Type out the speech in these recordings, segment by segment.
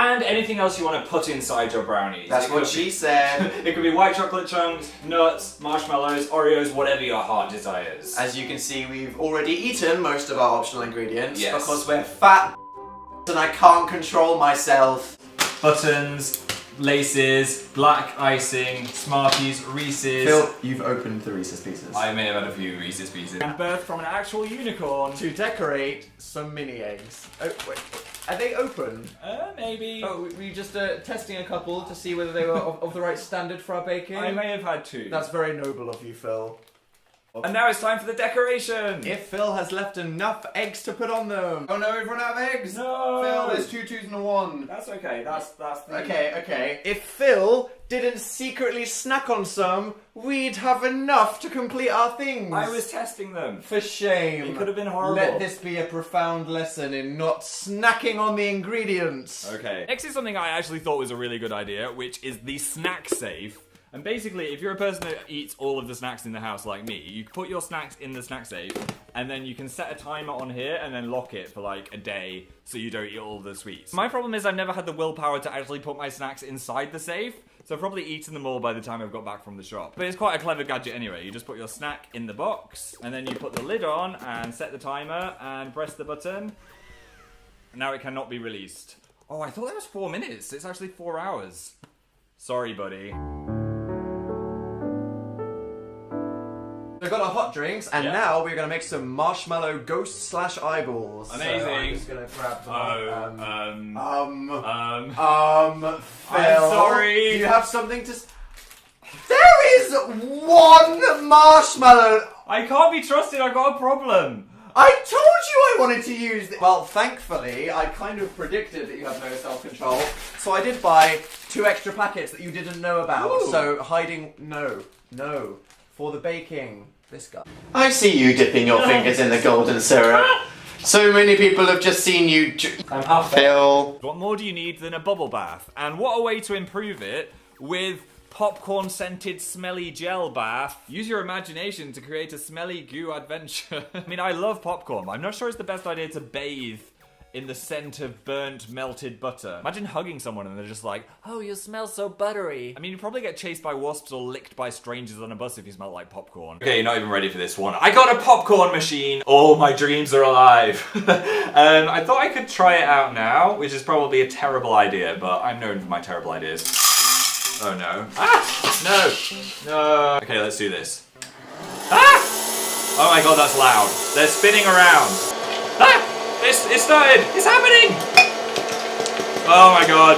And anything else you want to put inside your brownies. That's what she said. It could be white chocolate chunks, nuts, marshmallows, Oreos, whatever your heart desires. As you can see, we've already eaten most of our optional ingredients because Yes. we're fat and I can't control myself. Buttons, laces, black icing, Smarties, Reese's. Phil, you've opened the Reese's Pieces. I may have had a few Reese's Pieces. And birthed from an actual unicorn. To decorate some mini eggs. Oh, wait. Are they open? Maybe. Oh, were you just testing a couple to see whether they were of the right standard for our baking? I may have had 2. That's very noble of you, Phil. And now it's time for the decoration! If Phil has left enough eggs to put on them. Oh no, we've run out of eggs! No! Phil, there's 2 2s and a 1. That's okay, that's the... Okay. If Phil didn't secretly snack on some, we'd have enough to complete our things. I was testing them. For shame. It could have been horrible. Let this be a profound lesson in not snacking on the ingredients. Okay. Next is something I actually thought was a really good idea, which is the snack safe. And basically, if you're a person that eats all of the snacks in the house like me, you put your snacks in the snack safe, and then you can set a timer on here and then lock it for like a day so you don't eat all the sweets. My problem is I've never had the willpower to actually put my snacks inside the safe, so I've probably eaten them all by the time I've got back from the shop. But it's quite a clever gadget anyway. You just put your snack in the box, and then you put the lid on and set the timer and press the button. Now it cannot be released. Oh, I thought that was 4 minutes. It's actually 4 hours. Sorry, buddy. We've got our hot drinks, and now we're going to make some marshmallow ghost / eyeballs. Amazing. So I'm just going to grab them. Phil. I'm sorry. Do you have something to... There is 1 marshmallow! I can't be trusted, I've got a problem. I told you I wanted to use this. Well, thankfully, I kind of predicted that you have no self-control, so I did buy 2 extra packets that you didn't know about. Ooh. So hiding... No. For the baking. This guy. I see you dipping your fingers in the golden syrup. So many people have just seen you... I'm half Phil. What more do you need than a bubble bath? And what a way to improve it with popcorn-scented smelly gel bath. Use your imagination to create a smelly goo adventure. I mean, I love popcorn, but I'm not sure it's the best idea to bathe in the scent of burnt, melted butter. Imagine hugging someone and they're just like, oh, you smell so buttery. I mean, you'd probably get chased by wasps or licked by strangers on a bus if you smell like popcorn. Okay, you're not even ready for this one. I got a popcorn machine. All my dreams are alive. I thought I could try it out now, which is probably a terrible idea, but I'm known for my terrible ideas. Oh no. Ah! No. Okay, let's do this. Ah! Oh my god, that's loud. They're spinning around. Ah! It started! It's happening! Oh my god.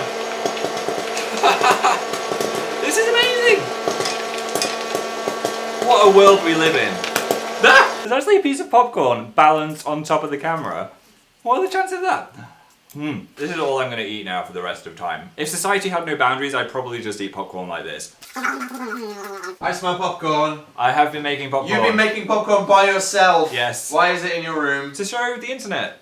This is amazing! What a world we live in. Ah! There's actually a piece of popcorn balanced on top of the camera. What are the chances of that? This is all I'm going to eat now for the rest of time. If society had no boundaries, I'd probably just eat popcorn like this. I smell popcorn. I have been making popcorn. You've been making popcorn by yourself. Yes. Why is it in your room? To show the internet.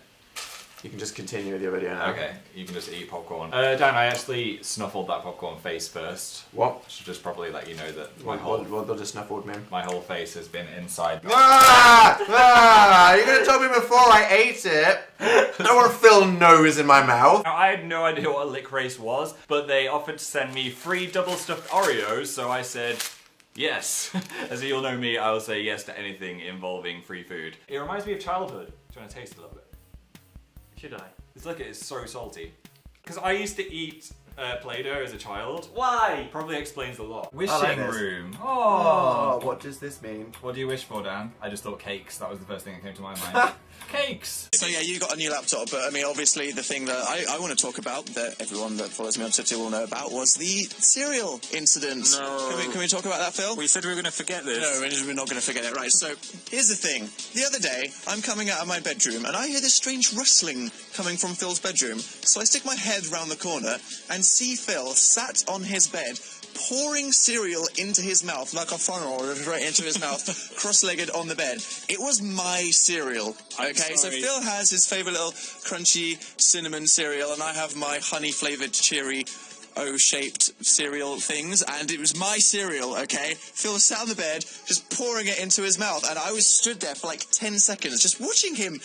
You can just continue with your video now. Okay, you can just eat popcorn. Dan, I actually snuffled that popcorn face first. What? Should just probably let you know that What they'll just snuffled me. my whole face has been inside. You could have told me before I ate it. I don't want to feel nose in my mouth. Now, I had no idea what a lick race was, but they offered to send me free double stuffed Oreos, so I said yes. As you'll know me, I will say yes to anything involving free food. It reminds me of childhood. Do you want to taste a little bit? Should I? Just look, it's so salty. Because I used to eat Play-Doh as a child. Why? Probably explains a lot. Wishing room. Oh, what does this mean? What do you wish for, Dan? I just thought cakes. That was the first thing that came to my mind. Cakes! So yeah, you got a new laptop, but I mean, obviously the thing that I want to talk about, that everyone that follows me on Twitter will know about, was the cereal incident. No. Can we talk about that, Phil? We said we were going to forget this. No, we're not going to forget it. Right, so here's the thing. The other day, I'm coming out of my bedroom, and I hear this strange rustling coming from Phil's bedroom. So I stick my head round the corner and see Phil sat on his bed, pouring cereal into his mouth like a funnel, right into his mouth, cross-legged on the bed. It was my cereal. Okay, so Phil has his favourite little crunchy cinnamon cereal, and I have my honey-flavoured cheery O-shaped cereal things, and it was my cereal, okay? Phil sat on the bed, just pouring it into his mouth, and I was stood there for like 10 seconds, just watching him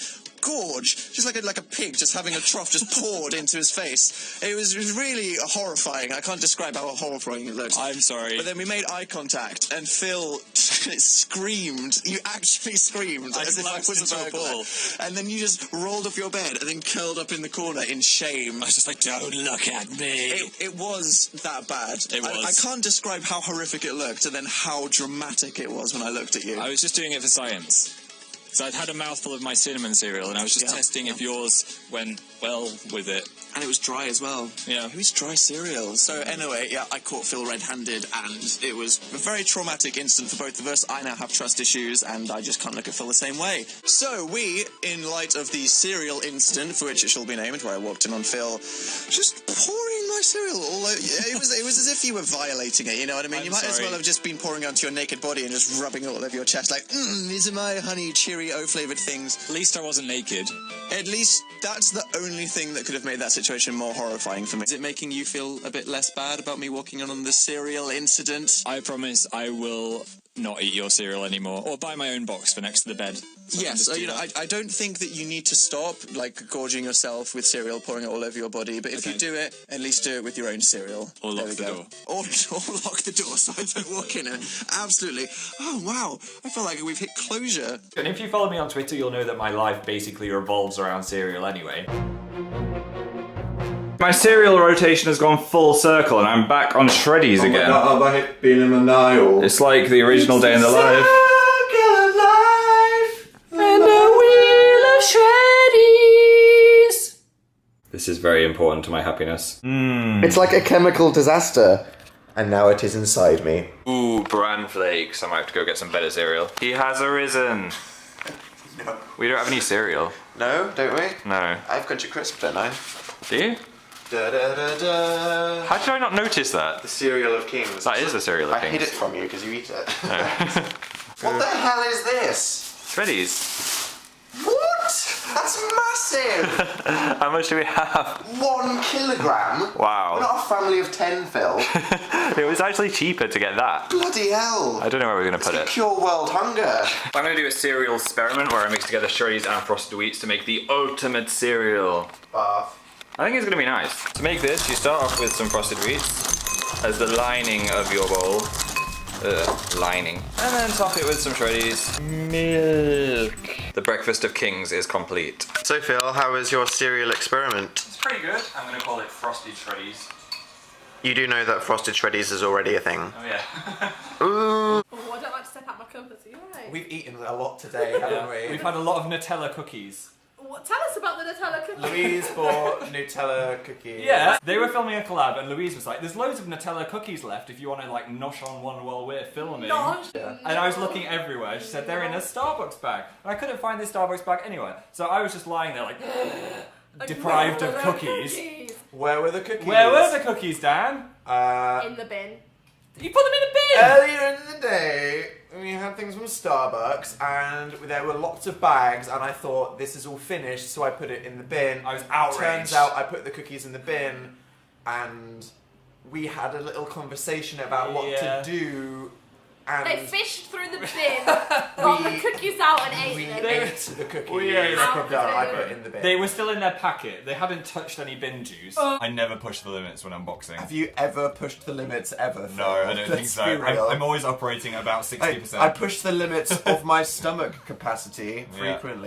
gorge, just like a pig just having a trough just poured into his face. It was really horrifying. I can't describe how horrifying it looked. I'm sorry. But then we made eye contact, and Phil screamed. You actually screamed as if I was a burglar. And then you just rolled off your bed and then curled up in the corner in shame. I was just like, don't look at me. It was that bad. It was. I can't describe how horrific it looked and then how dramatic it was when I looked at you. I was just doing it for science. So I'd had a mouthful of my cinnamon cereal, and I was just testing if yours went well with it. And it was dry as well. Yeah. Who's dry cereal? So anyway, yeah, I caught Phil red-handed, and it was a very traumatic instant for both of us. I now have trust issues, and I just can't look at Phil the same way. So we, in light of the cereal incident, for which it shall be named, where I walked in on Phil, just pouring my cereal all over. It was as if you were violating it, you know what I mean? You might as well have just been pouring it onto your naked body and just rubbing it all over your chest, like, these are my honey Cheerio-flavoured things. At least I wasn't naked. At least that's the only thing that could have made that situation more horrifying for me. Is it making you feel a bit less bad about me walking in on the cereal incident? I promise I will not eat your cereal anymore, or buy my own box for next to the bed. So Yes, I don't think that you need to stop, like, gorging yourself with cereal, pouring it all over your body, but if you do it, at least do it with your own cereal. Or lock the door. Or lock the door so I don't walk in it. Absolutely. Oh, wow. I feel like we've hit closure. And if you follow me on Twitter, you'll know that my life basically revolves around cereal anyway. My cereal rotation has gone full circle and I'm back on Shreddies again. Have I been in a Nile? It's like the original Day in the Life. And Shreddies. This is very important to my happiness. It's like a chemical disaster. And now it is inside me. Ooh, bran flakes. I might have to go get some better cereal. He has arisen. No. We don't have any cereal. No, don't we? No. I've Crunchy Crisp, don't I? Do you? Da da da da. How did I not notice that? The cereal of kings. That is the cereal of I kings. hid it from you because you eat it. No. What the hell is this? Shreddies. What? That's massive! How much do we have? 1 kilogram? Wow. We're not a family of 10, Phil. It was actually cheaper to get that. Bloody hell. I don't know where we're going to put it. Pure world hunger. I'm going to do a cereal experiment where I mix together Shreddies and frosted wheats to make the ultimate cereal. Bath. I think it's going to be nice. To make this, you start off with some frosted wheats as the lining of your bowl. Lining. And then top it with some Shreddies. Milk. The breakfast of kings is complete. So Phil, how was your cereal experiment? It's pretty good. I'm going to call it Frosted Shreddies. You do know that Frosted Shreddies is already a thing. Oh yeah. Ooh. Oh, I don't like to step out my comfort zone. You're right. We've eaten a lot today, haven't we? We've had a lot of Nutella cookies. Tell us about the Nutella cookies. Louise bought Nutella cookies. Yeah, they were filming a collab and Louise was like, there's loads of Nutella cookies left if you want to like nosh on one while we're filming. Nosh? Yeah. And I was looking everywhere. She said, they're in a Starbucks bag. And I couldn't find this Starbucks bag anywhere. So I was just lying there like, deprived of cookies. Where were the cookies? Where were the cookies, Dan? In the bin. You put them in a bin! Earlier in the day, we had things from Starbucks, and there were lots of bags, and I thought, this is all finished, so I put it in the bin. I was outraged. Turns out I put the cookies in the bin, and we had a little conversation about what Yeah. to do, and They fished through the bin, got the cookies out and ate we them. ate the cookies. We ate the No, I put it in the bin. They were still in their packet. They hadn't touched any bin juice. I never push the limits when unboxing. Have you ever pushed the limits ever? No, I don't think Let's so. be real. I'm always operating at about 60%. I push the limits of my stomach capacity frequently.